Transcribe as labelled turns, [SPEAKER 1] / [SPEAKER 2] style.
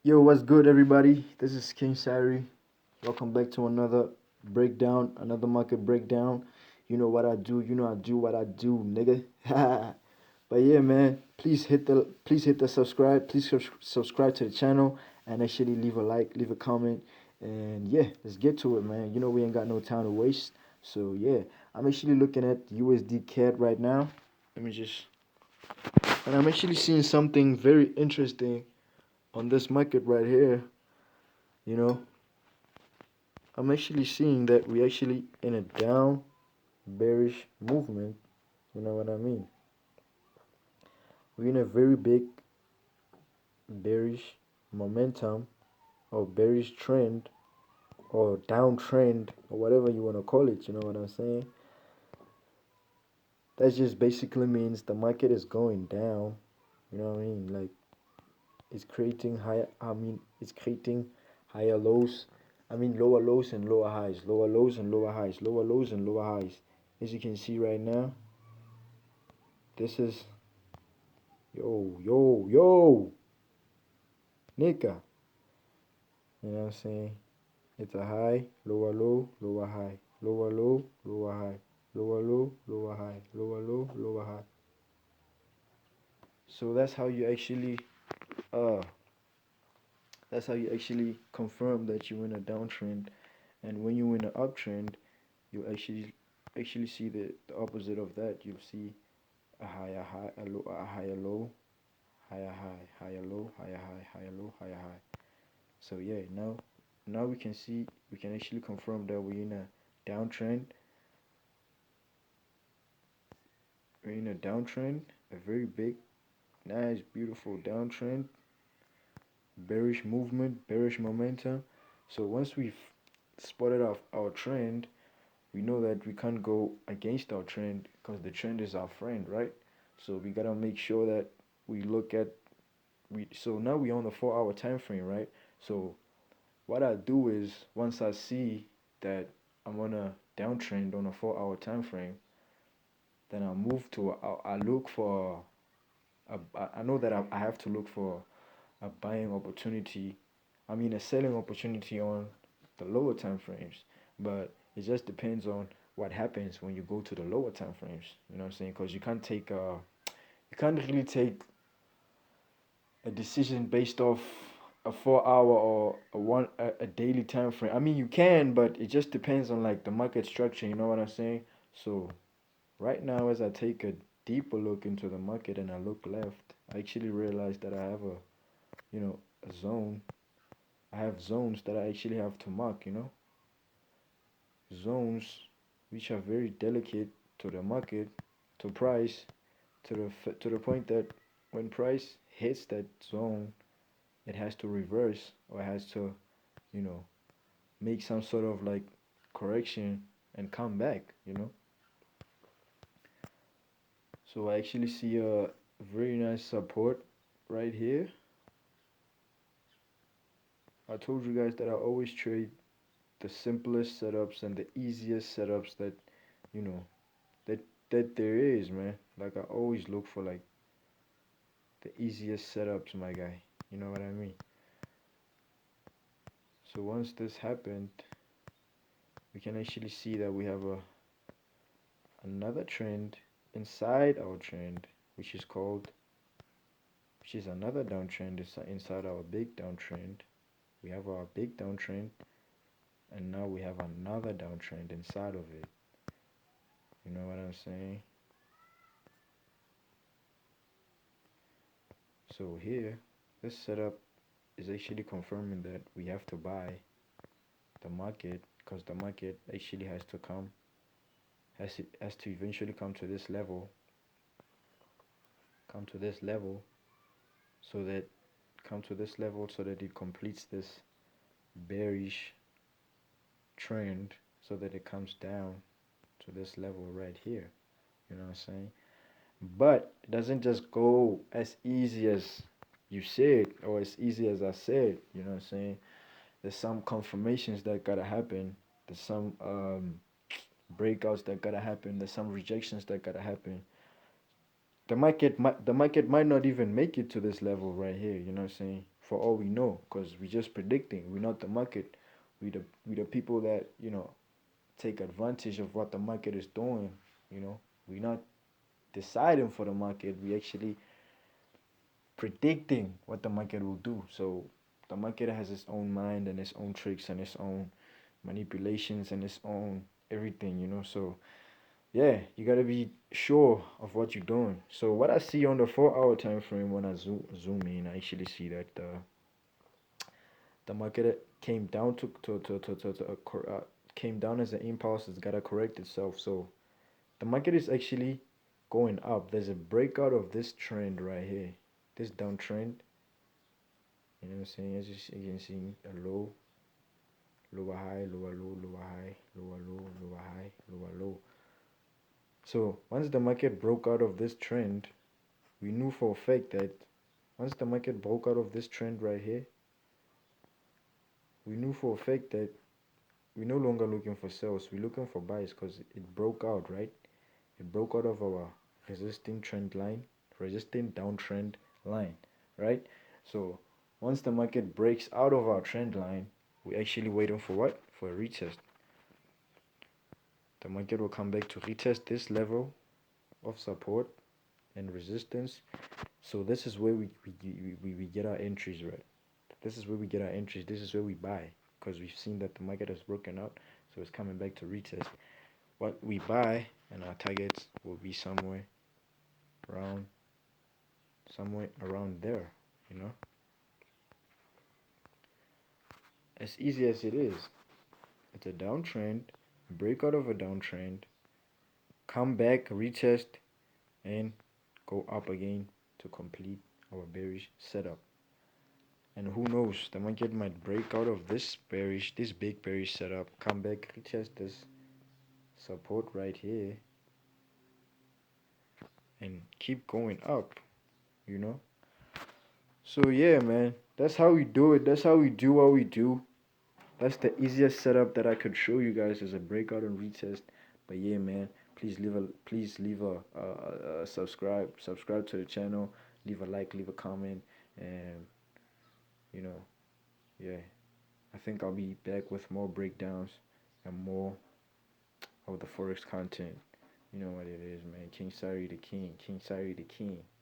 [SPEAKER 1] Yo, what's good, everybody? This is King Sari. Welcome back to another breakdown, another market breakdown. You know what I do. You know I do what I do, nigga. But yeah, man. Please hit the subscribe. Please subscribe to the channel and actually leave a like, leave a comment, and yeah, let's get to it, man. You know we ain't got no time to waste. So yeah, I'm actually looking at USD CAD right now. Let me just, and I'm actually seeing something very interesting on this market right here. You know, I'm actually seeing that we actually in a down bearish movement. You know what I mean? We're in a very big bearish momentum or bearish trend or downtrend or whatever you want to call it. You know what I'm saying? That just basically means the market is going down. You know what I mean? Like it's creating higher. It's creating higher lows. Lower lows and lower highs. Lower lows and lower highs. Lower lows and lower highs. As you can see right now, this is yo, nigga. You know what I'm saying? It's a high, lower low, lower high, lower low, lower high, lower low, lower high, lower low, lower high. So uh that's how you actually confirm that you're in a downtrend. And when you're in an uptrend, you actually see the opposite of that. You'll see a higher high, a higher low, higher high, higher low, higher high, higher low, higher high. So yeah, now we can actually confirm that we're in a downtrend. We're in a downtrend, a very big, nice, beautiful downtrend, bearish movement, bearish momentum. So once we've spotted off our trend, we know that we can't go against our trend because the trend is our friend, right? So we gotta make sure that we look at we. So now we're on the 4 hour time frame, right? So what I do is once I see that I'm on a downtrend on a 4 hour time frame, then I move to I look for I know that I have to look for a buying opportunity. A selling opportunity on the lower time frames, but it just depends on what happens when you go to the lower time frames. You know what I'm saying? Because you can't really take a decision based off a 4 hour or a daily time frame. You can, but it just depends on like the market structure. You know what I'm saying? So right now, as I take a deeper look into the market and I look left, I actually realize that I have a zone. I have zones that I actually have to mark. Zones which are very delicate to the market, to price, to the point that when price hits that zone, it has to reverse or it has to, you know, make some sort of like correction and come back. So I actually see a very nice support right here. I told you guys that I always trade the simplest setups and the easiest setups you know, that that there is, man. Like I always look for like the easiest setups, my guy. You know what I mean? So once this happened, we can actually see that we have another trend inside our trend, which is another downtrend inside our big downtrend. We have our big downtrend, and now we have another downtrend inside of it. You know what I'm saying? So here, this setup is actually confirming that we have to buy the market because the market actually has to eventually come to this level, so that so that it completes this bearish trend, so that it comes down to this level right here. You know what I'm saying? But it doesn't just go as easy as you said or as easy as I said. You know what I'm saying? There's some confirmations that gotta happen. There's some breakouts that gotta happen. There's some rejections that gotta happen. The market might not even make it to this level right here. You know what I'm saying? for all we know, because we're just predicting. We're not the market. We the people that take advantage of what the market is doing. We're not deciding for the market. We actually predicting what the market will do. So the market has its own mind and its own tricks and its own manipulations and its own everything. So yeah, you gotta be sure of what you're doing. So what I see on the 4 hour time frame when I zoom in, I actually see that the market came down came down as an impulse. It's gotta correct itself. So the market is actually going up. There's a breakout of this trend right here, this downtrend. You know what I'm saying? As you can see, a low, lower high, lower low, lower high, lower low, lower high, lower low. So once the market broke out of this trend, we knew for a fact that once the market broke out of this trend right here, we knew for a fact that we're no longer looking for sales. We're looking for buys because it broke out, right? It broke out of our resisting trend line, resisting downtrend line, right? So once the market breaks out of our trend line, we're actually waiting for what? For a retest. The market will come back to retest this level of support and resistance. So this is where we get our entries, right? This is where we get our entries. This is where we buy because we've seen that the market has broken out. So it's coming back to retest. What we buy and our targets will be around somewhere around there, you know? As easy as it is. It's a downtrend, break out of a downtrend, come back, retest, and go up again to complete our bearish setup. And who knows, the market might break out of this big bearish setup, come back, retest this support right here, and keep going up, you know? So yeah, man, that's how we do it. That's how we do what we do. That's the easiest setup that I could show you guys as a breakout and retest. But yeah, man, please leave a subscribe to the channel, leave a like, leave a comment, and you know, yeah, I think I'll be back with more breakdowns and more of the forex content. You know what it is, man. King Sari the King, King Sari the King.